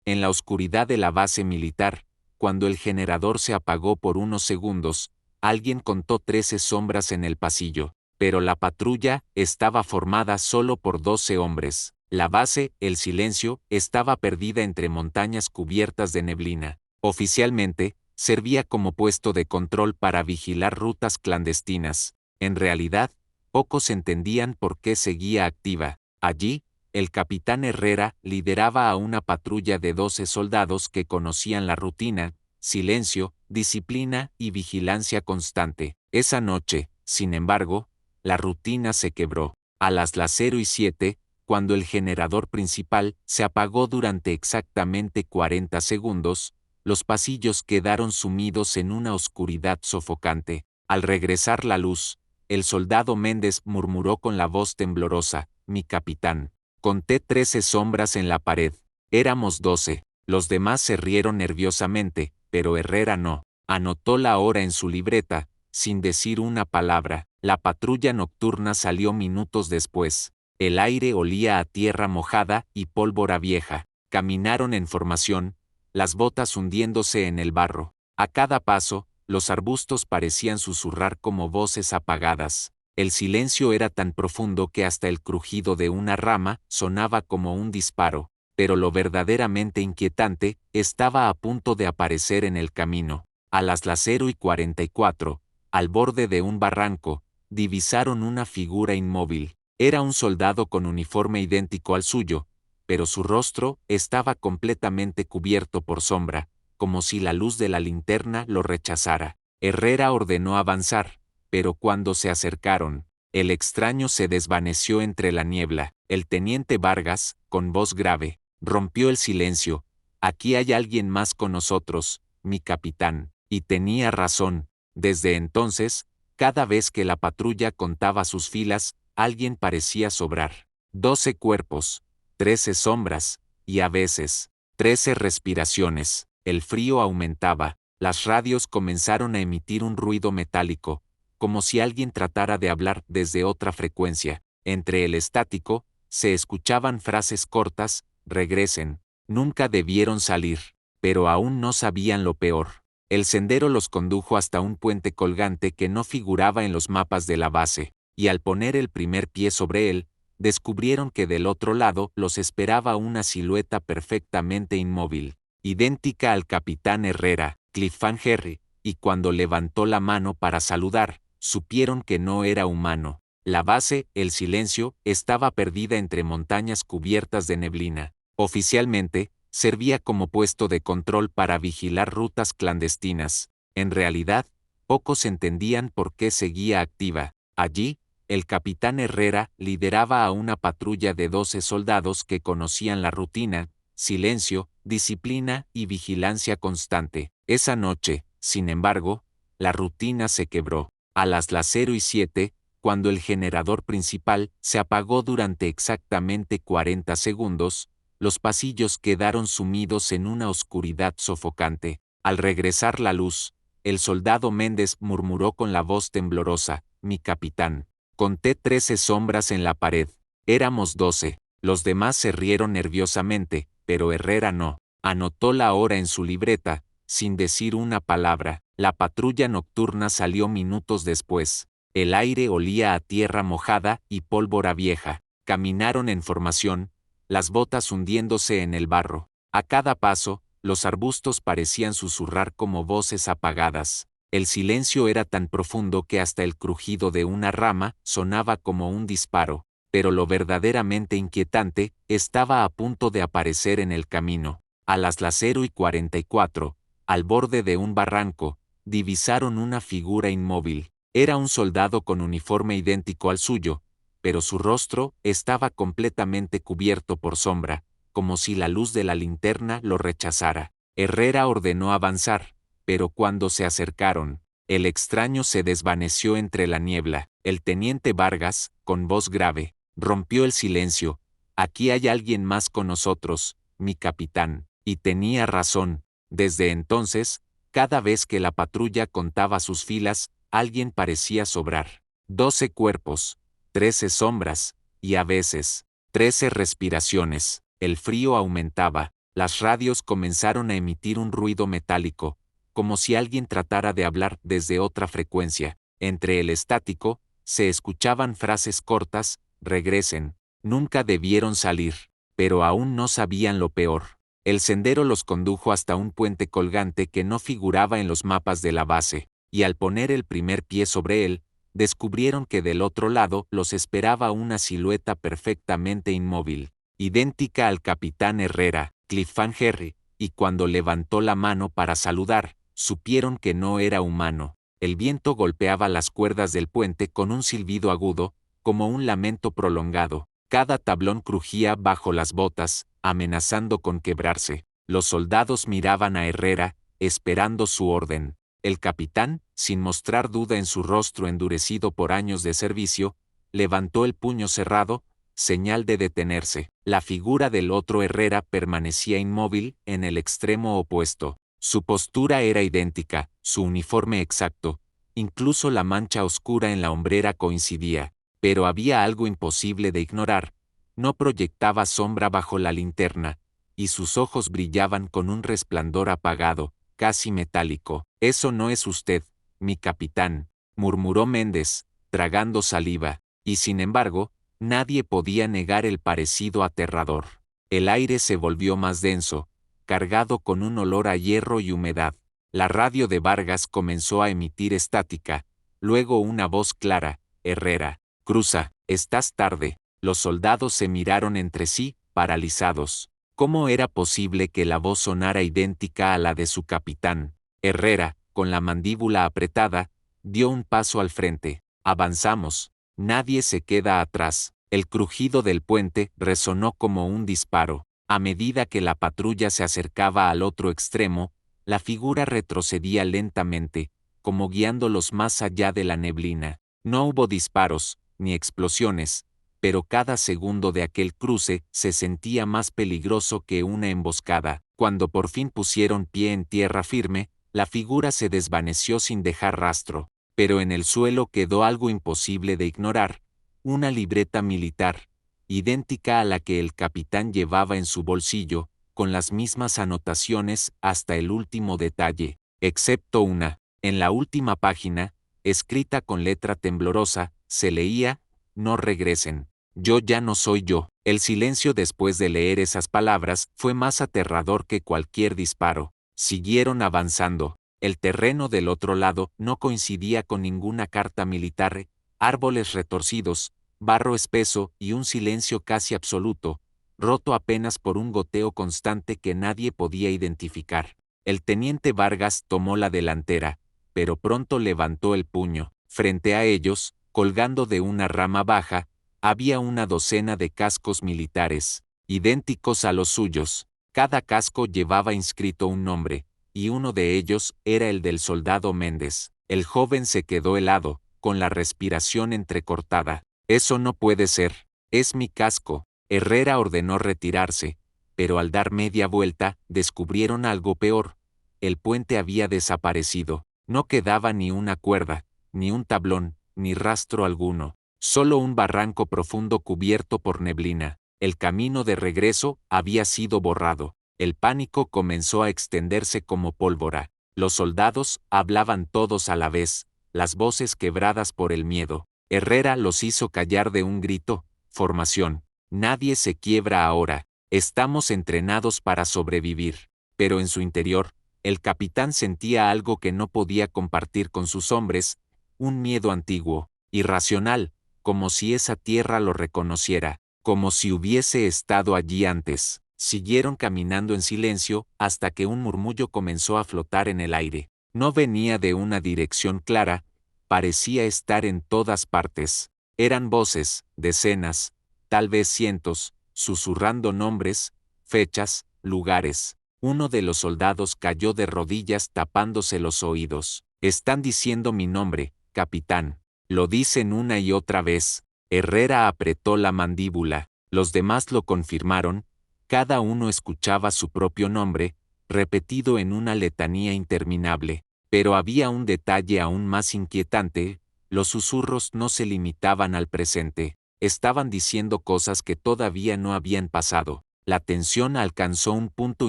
En la oscuridad de la base militar, cuando el generador se apagó por unos segundos, alguien contó 13 sombras en el pasillo, pero la patrulla estaba formada solo por 12 hombres. La base, el silencio, estaba perdida entre montañas cubiertas de neblina. Oficialmente, servía como puesto de control para vigilar rutas clandestinas. En realidad, pocos entendían por qué seguía activa. Allí, el capitán Herrera lideraba a una patrulla de 12 soldados que conocían la rutina, silencio, disciplina y vigilancia constante. Esa noche, sin embargo, la rutina se quebró. A las 0:07, cuando el generador principal se apagó durante exactamente 40 segundos, los pasillos quedaron sumidos en una oscuridad sofocante. Al regresar la luz, el soldado Méndez murmuró con la voz temblorosa: «Mi capitán, conté 13 sombras en la pared. Éramos 12. Los demás se rieron nerviosamente, pero Herrera no. Anotó la hora en su libreta, sin decir una palabra. La patrulla nocturna salió minutos después. El aire olía a tierra mojada y pólvora vieja. Caminaron en formación, las botas hundiéndose en el barro. A cada paso, los arbustos parecían susurrar como voces apagadas. El silencio era tan profundo que hasta el crujido de una rama sonaba como un disparo, pero lo verdaderamente inquietante estaba a punto de aparecer en el camino. A las 0:44, al borde de un barranco, divisaron una figura inmóvil. Era un soldado con uniforme idéntico al suyo, pero su rostro estaba completamente cubierto por sombra, como si la luz de la linterna lo rechazara. Herrera ordenó avanzar, pero cuando se acercaron, el extraño se desvaneció entre la niebla. El teniente Vargas, con voz grave, rompió el silencio: «Aquí hay alguien más con nosotros, mi capitán». Y tenía razón. Desde entonces, cada vez que la patrulla contaba sus filas, alguien parecía sobrar. 12 cuerpos, 13 sombras, y a veces, 13 respiraciones. El frío aumentaba. Las radios comenzaron a emitir un ruido metálico, como si alguien tratara de hablar desde otra frecuencia. Entre el estático, se escuchaban frases cortas: «Regresen, nunca debieron salir». Pero aún no sabían lo peor. El sendero los condujo hasta un puente colgante que no figuraba en los mapas de la base, y al poner el primer pie sobre él, descubrieron que del otro lado los esperaba una silueta perfectamente inmóvil, idéntica al capitán Herrera, Cliffhanger, y cuando levantó la mano para saludar, supieron que no era humano. La base, el silencio, estaba perdida entre montañas cubiertas de neblina. Oficialmente, servía como puesto de control para vigilar rutas clandestinas. En realidad, pocos entendían por qué seguía activa. Allí, el capitán Herrera lideraba a una patrulla de 12 soldados que conocían la rutina, silencio, disciplina y vigilancia constante. Esa noche, sin embargo, la rutina se quebró. A las 0:07, cuando el generador principal se apagó durante exactamente 40 segundos, los pasillos quedaron sumidos en una oscuridad sofocante. Al regresar la luz, el soldado Méndez murmuró con la voz temblorosa: «Mi capitán, conté 13 sombras en la pared. Éramos 12. Los demás se rieron nerviosamente, pero Herrera no. Anotó la hora en su libreta, sin decir una palabra. La patrulla nocturna salió minutos después. El aire olía a tierra mojada y pólvora vieja. Caminaron en formación, las botas hundiéndose en el barro. A cada paso, los arbustos parecían susurrar como voces apagadas. El silencio era tan profundo que hasta el crujido de una rama sonaba como un disparo, pero lo verdaderamente inquietante estaba a punto de aparecer en el camino. A las 0:44, al borde de un barranco, divisaron una figura inmóvil. Era un soldado con uniforme idéntico al suyo, pero su rostro estaba completamente cubierto por sombra, como si la luz de la linterna lo rechazara. Herrera ordenó avanzar, pero cuando se acercaron, el extraño se desvaneció entre la niebla. El teniente Vargas, con voz grave, rompió el silencio: «Aquí hay alguien más con nosotros, mi capitán». Y tenía razón. Desde entonces, cada vez que la patrulla contaba sus filas, alguien parecía sobrar. 12 cuerpos, 13 sombras, y a veces, 13 respiraciones. El frío aumentaba. Las radios comenzaron a emitir un ruido metálico, como si alguien tratara de hablar desde otra frecuencia. Entre el estático, se escuchaban frases cortas: regresen, nunca debieron salir. Pero aún no sabían lo peor. El sendero los condujo hasta un puente colgante que no figuraba en los mapas de la base, y al poner el primer pie sobre él, descubrieron que del otro lado los esperaba una silueta perfectamente inmóvil, idéntica al capitán Herrera, Cliffhanger, y cuando levantó la mano para saludar, supieron que no era humano. El viento golpeaba las cuerdas del puente con un silbido agudo, como un lamento prolongado. Cada tablón crujía bajo las botas, amenazando con quebrarse. Los soldados miraban a Herrera, esperando su orden. El capitán, sin mostrar duda en su rostro endurecido por años de servicio, levantó el puño cerrado, señal de detenerse. La figura del otro Herrera permanecía inmóvil, en el extremo opuesto. Su postura era idéntica, su uniforme exacto, incluso la mancha oscura en la hombrera coincidía. Pero había algo imposible de ignorar: no proyectaba sombra bajo la linterna, y sus ojos brillaban con un resplandor apagado, casi metálico. «Eso no es usted, mi capitán», murmuró Méndez, tragando saliva, y sin embargo, nadie podía negar el parecido aterrador. El aire se volvió más denso, cargado con un olor a hierro y humedad. La radio de Vargas comenzó a emitir estática, luego una voz clara: «Herrera, cruza, estás tarde». Los soldados se miraron entre sí, paralizados. ¿Cómo era posible que la voz sonara idéntica a la de su capitán? Herrera, con la mandíbula apretada, dio un paso al frente. «Avanzamos. Nadie se queda atrás». El crujido del puente resonó como un disparo. A medida que la patrulla se acercaba al otro extremo, la figura retrocedía lentamente, como guiándolos más allá de la neblina. No hubo disparos, ni explosiones, pero cada segundo de aquel cruce se sentía más peligroso que una emboscada. Cuando por fin pusieron pie en tierra firme, la figura se desvaneció sin dejar rastro, pero en el suelo quedó algo imposible de ignorar: una libreta militar, idéntica a la que el capitán llevaba en su bolsillo, con las mismas anotaciones hasta el último detalle, excepto una. En la última página, escrita con letra temblorosa, se leía: «No regresen. Yo ya no soy yo». El silencio después de leer esas palabras fue más aterrador que cualquier disparo. Siguieron avanzando. El terreno del otro lado no coincidía con ninguna carta militar: árboles retorcidos, barro espeso y un silencio casi absoluto, roto apenas por un goteo constante que nadie podía identificar. El teniente Vargas tomó la delantera, pero pronto levantó el puño. Frente a ellos, colgando de una rama baja, había una docena de cascos militares, idénticos a los suyos. Cada casco llevaba inscrito un nombre, y uno de ellos era el del soldado Méndez. El joven se quedó helado, con la respiración entrecortada. «Eso no puede ser. Es mi casco». Herrera ordenó retirarse, pero al dar media vuelta, descubrieron algo peor. El puente había desaparecido. No quedaba ni una cuerda, ni un tablón, ni rastro alguno. Solo un barranco profundo cubierto por neblina. El camino de regreso había sido borrado. El pánico comenzó a extenderse como pólvora. Los soldados hablaban todos a la vez, las voces quebradas por el miedo. Herrera los hizo callar de un grito: «Formación. Nadie se quiebra ahora. Estamos entrenados para sobrevivir». Pero en su interior, el capitán sentía algo que no podía compartir con sus hombres: un miedo antiguo, irracional, como si esa tierra lo reconociera, como si hubiese estado allí antes. Siguieron caminando en silencio hasta que un murmullo comenzó a flotar en el aire. No venía de una dirección clara, parecía estar en todas partes. Eran voces, decenas, tal vez cientos, susurrando nombres, fechas, lugares. Uno de los soldados cayó de rodillas tapándose los oídos. «Están diciendo mi nombre, capitán. Lo dicen una y otra vez». Herrera apretó la mandíbula. Los demás lo confirmaron. Cada uno escuchaba su propio nombre, repetido en una letanía interminable. Pero había un detalle aún más inquietante: los susurros no se limitaban al presente. Estaban diciendo cosas que todavía no habían pasado. La tensión alcanzó un punto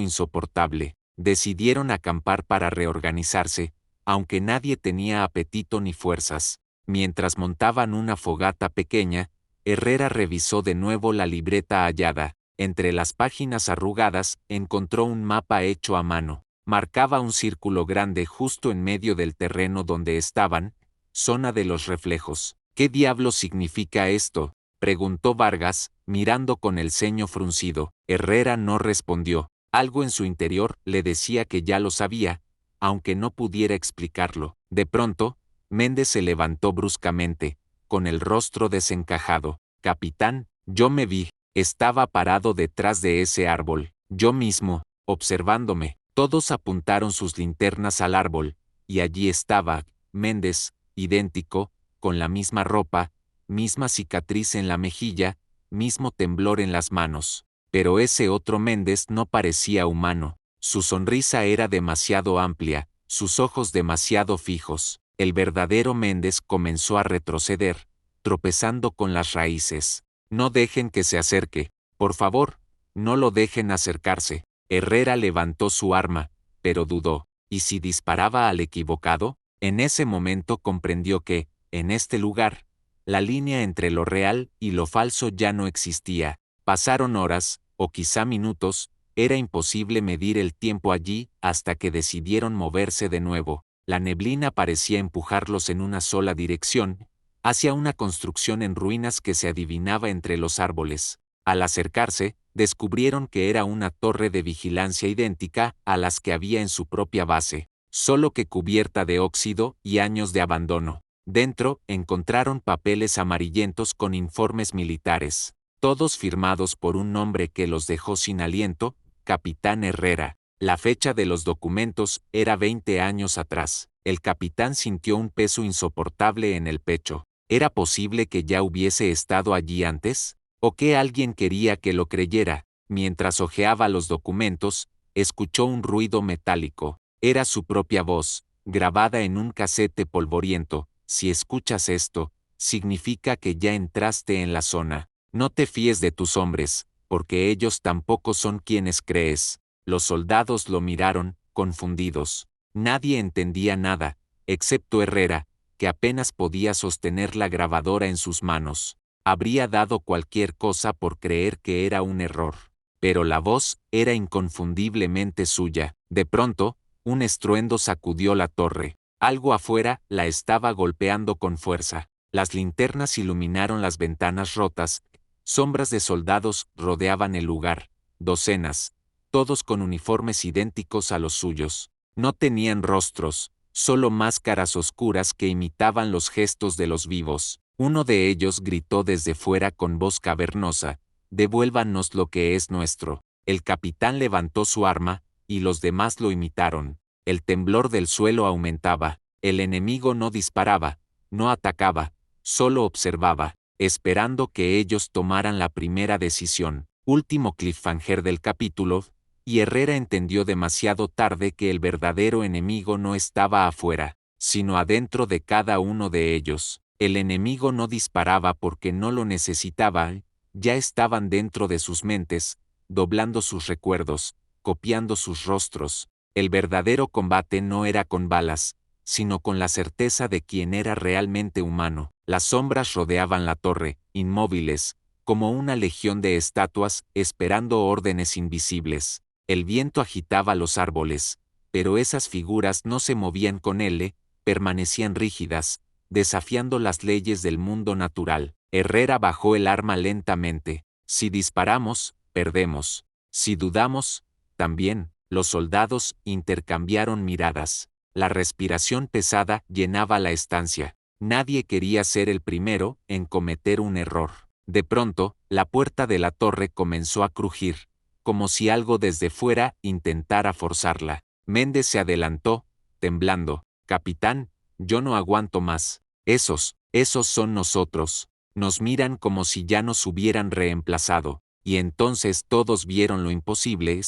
insoportable. Decidieron acampar para reorganizarse, aunque nadie tenía apetito ni fuerzas. Mientras montaban una fogata pequeña, Herrera revisó de nuevo la libreta hallada. Entre las páginas arrugadas, encontró un mapa hecho a mano. Marcaba un círculo grande justo en medio del terreno donde estaban, zona de los reflejos. ¿Qué diablos significa esto?, preguntó Vargas, mirando con el ceño fruncido. Herrera no respondió. Algo en su interior le decía que ya lo sabía, aunque no pudiera explicarlo. De pronto, Méndez se levantó bruscamente, con el rostro desencajado. Capitán, yo me vi. Estaba parado detrás de ese árbol, yo mismo, observándome. Todos apuntaron sus linternas al árbol, y allí estaba, Méndez, idéntico, con la misma ropa, misma cicatriz en la mejilla, mismo temblor en las manos. Pero ese otro Méndez no parecía humano. Su sonrisa era demasiado amplia, sus ojos demasiado fijos. El verdadero Méndez comenzó a retroceder, tropezando con las raíces. No dejen que se acerque, por favor, no lo dejen acercarse. Herrera levantó su arma, pero dudó. ¿Y si disparaba al equivocado? En ese momento comprendió que, en este lugar, la línea entre lo real y lo falso ya no existía. Pasaron horas, o quizá minutos, era imposible medir el tiempo allí hasta que decidieron moverse de nuevo. La neblina parecía empujarlos en una sola dirección, hacia una construcción en ruinas que se adivinaba entre los árboles. Al acercarse, descubrieron que era una torre de vigilancia idéntica a las que había en su propia base, solo que cubierta de óxido y años de abandono. Dentro, encontraron papeles amarillentos con informes militares, todos firmados por un nombre que los dejó sin aliento, Capitán Herrera. La fecha de los documentos era 20 años atrás. El capitán sintió un peso insoportable en el pecho. ¿Era posible que ya hubiese estado allí antes? ¿O que alguien quería que lo creyera? Mientras hojeaba los documentos, escuchó un ruido metálico. Era su propia voz, grabada en un casete polvoriento. Si escuchas esto, significa que ya entraste en la zona. No te fíes de tus hombres, porque ellos tampoco son quienes crees. Los soldados lo miraron, confundidos. Nadie entendía nada, excepto Herrera, que apenas podía sostener la grabadora en sus manos. Habría dado cualquier cosa por creer que era un error. Pero la voz era inconfundiblemente suya. De pronto, un estruendo sacudió la torre. Algo afuera la estaba golpeando con fuerza. Las linternas iluminaron las ventanas rotas. Sombras de soldados rodeaban el lugar. Docenas, todos con uniformes idénticos a los suyos. No tenían rostros, solo máscaras oscuras que imitaban los gestos de los vivos. Uno de ellos gritó desde fuera con voz cavernosa: «Devuélvanos lo que es nuestro». El capitán levantó su arma, y los demás lo imitaron. El temblor del suelo aumentaba. El enemigo no disparaba, no atacaba, solo observaba, esperando que ellos tomaran la primera decisión. Último cliffhanger del capítulo, y Herrera entendió demasiado tarde que el verdadero enemigo no estaba afuera, sino adentro de cada uno de ellos. El enemigo no disparaba porque no lo necesitaba, ya estaban dentro de sus mentes, doblando sus recuerdos, copiando sus rostros. El verdadero combate no era con balas, sino con la certeza de quién era realmente humano. Las sombras rodeaban la torre, inmóviles, como una legión de estatuas esperando órdenes invisibles. El viento agitaba los árboles, pero esas figuras no se movían con él, permanecían rígidas, desafiando las leyes del mundo natural. Herrera bajó el arma lentamente. Si disparamos, perdemos. Si dudamos, también. Los soldados intercambiaron miradas. La respiración pesada llenaba la estancia. Nadie quería ser el primero en cometer un error. De pronto, la puerta de la torre comenzó a crujir, como si algo desde fuera intentara forzarla. Méndez se adelantó, temblando. «Capitán, yo no aguanto más. Esos son nosotros». Nos miran como si ya nos hubieran reemplazado. Y entonces todos vieron lo imposible.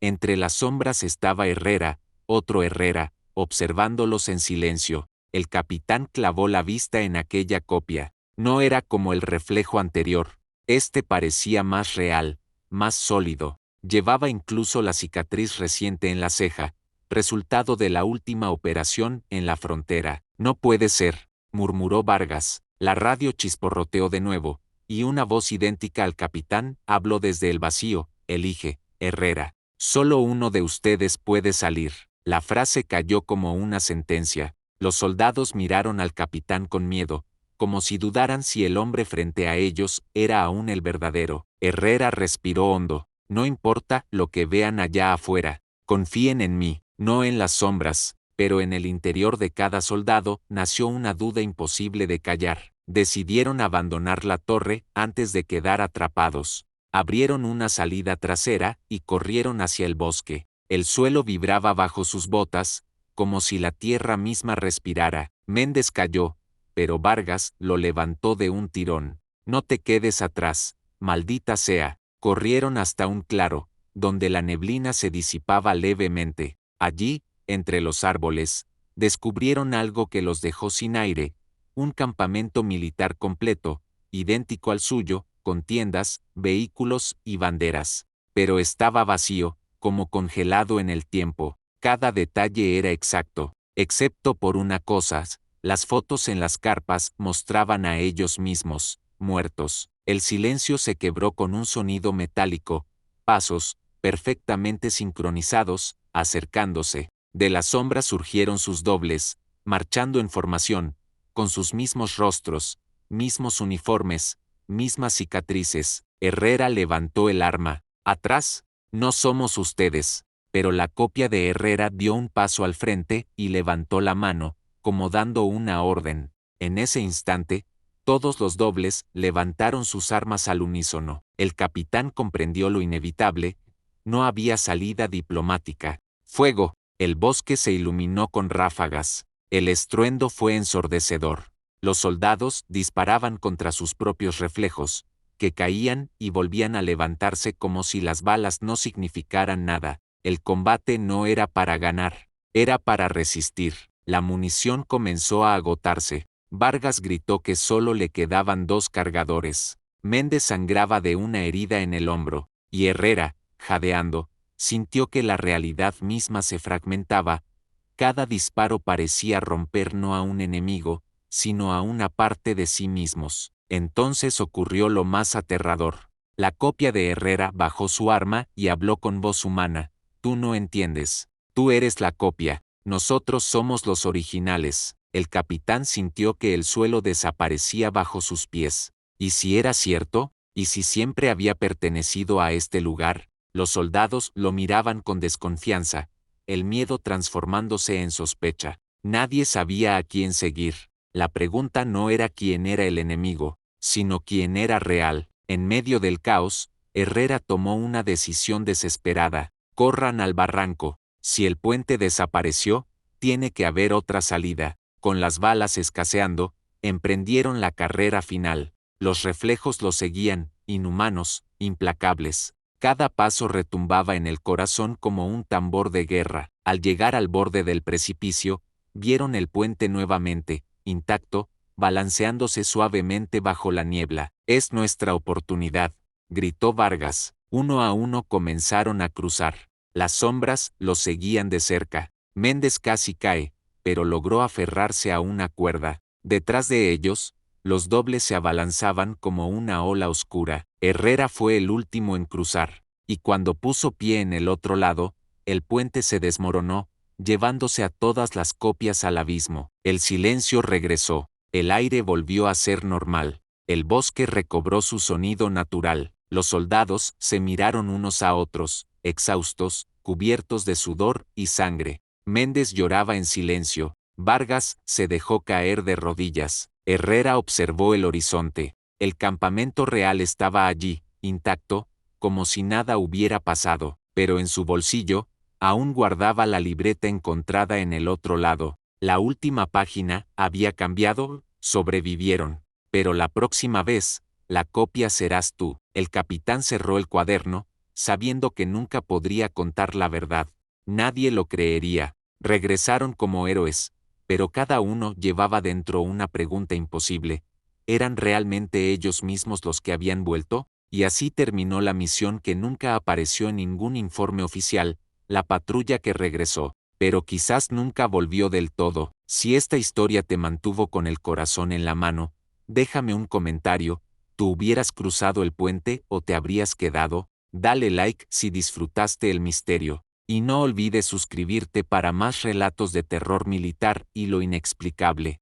Entre las sombras estaba Herrera, otro Herrera, observándolos en silencio. El capitán clavó la vista en aquella copia. No era como el reflejo anterior. Este parecía más real, más sólido. Llevaba incluso la cicatriz reciente en la ceja, resultado de la última operación en la frontera. No puede ser, murmuró Vargas. La radio chisporroteó de nuevo, y una voz idéntica al capitán habló desde el vacío: elige, Herrera. Solo uno de ustedes puede salir. La frase cayó como una sentencia. Los soldados miraron al capitán con miedo, como si dudaran si el hombre frente a ellos era aún el verdadero. Herrera respiró hondo. No importa lo que vean allá afuera, confíen en mí, no en las sombras. Pero en el interior de cada soldado nació una duda imposible de callar. Decidieron abandonar la torre antes de quedar atrapados. Abrieron una salida trasera y corrieron hacia el bosque. El suelo vibraba bajo sus botas, como si la tierra misma respirara. Méndez cayó, pero Vargas lo levantó de un tirón. No te quedes atrás, maldita sea. Corrieron hasta un claro, donde la neblina se disipaba levemente. Allí, entre los árboles, descubrieron algo que los dejó sin aire: un campamento militar completo, idéntico al suyo, con tiendas, vehículos y banderas. Pero estaba vacío, como congelado en el tiempo. Cada detalle era exacto, excepto por una cosa: las fotos en las carpas mostraban a ellos mismos, muertos. El silencio se quebró con un sonido metálico, pasos, perfectamente sincronizados, acercándose. De las sombras surgieron sus dobles, marchando en formación, con sus mismos rostros, mismos uniformes, mismas cicatrices. Herrera levantó el arma. Atrás, no somos ustedes. Pero la copia de Herrera dio un paso al frente y levantó la mano, como dando una orden. En ese instante, todos los dobles levantaron sus armas al unísono. El capitán comprendió lo inevitable: no había salida diplomática. ¡Fuego! El bosque se iluminó con ráfagas. El estruendo fue ensordecedor. Los soldados disparaban contra sus propios reflejos, que caían y volvían a levantarse como si las balas no significaran nada. El combate no era para ganar, era para resistir. La munición comenzó a agotarse. Vargas gritó que solo le quedaban 2 cargadores. Méndez sangraba de una herida en el hombro, y Herrera, jadeando, sintió que la realidad misma se fragmentaba. Cada disparo parecía romper no a un enemigo, sino a una parte de sí mismos. Entonces ocurrió lo más aterrador. La copia de Herrera bajó su arma y habló con voz humana: tú no entiendes. Tú eres la copia, nosotros somos los originales. El capitán sintió que el suelo desaparecía bajo sus pies. ¿Y si era cierto? ¿Y si siempre había pertenecido a este lugar? Los soldados lo miraban con desconfianza, el miedo transformándose en sospecha. Nadie sabía a quién seguir. La pregunta no era quién era el enemigo, sino quién era real. En medio del caos, Herrera tomó una decisión desesperada: corran al barranco. Si el puente desapareció, tiene que haber otra salida. Con las balas escaseando, emprendieron la carrera final. Los reflejos los seguían, inhumanos, implacables. Cada paso retumbaba en el corazón como un tambor de guerra. Al llegar al borde del precipicio, vieron el puente nuevamente, intacto, balanceándose suavemente bajo la niebla. Es nuestra oportunidad, gritó Vargas. Uno a uno comenzaron a cruzar. Las sombras los seguían de cerca. Méndez casi cae, pero logró aferrarse a una cuerda. Detrás de ellos, los dobles se abalanzaban como una ola oscura. Herrera fue el último en cruzar, y cuando puso pie en el otro lado, el puente se desmoronó, llevándose a todas las copias al abismo. El silencio regresó, el aire volvió a ser normal, el bosque recobró su sonido natural. Los soldados se miraron unos a otros, exhaustos, cubiertos de sudor y sangre. Méndez lloraba en silencio. Vargas se dejó caer de rodillas. Herrera observó el horizonte. El campamento real estaba allí, intacto, como si nada hubiera pasado, pero en su bolsillo, aún guardaba la libreta encontrada en el otro lado. La última página había cambiado: sobrevivieron. Pero la próxima vez, la copia serás tú. El capitán cerró el cuaderno, sabiendo que nunca podría contar la verdad. Nadie lo creería. Regresaron como héroes, pero cada uno llevaba dentro una pregunta imposible. ¿Eran realmente ellos mismos los que habían vuelto? Y así terminó la misión que nunca apareció en ningún informe oficial, la patrulla que regresó, pero quizás nunca volvió del todo. Si esta historia te mantuvo con el corazón en la mano, déjame un comentario. ¿Tú hubieras cruzado el puente o te habrías quedado? Dale like si disfrutaste el misterio. Y no olvides suscribirte para más relatos de terror militar y lo inexplicable.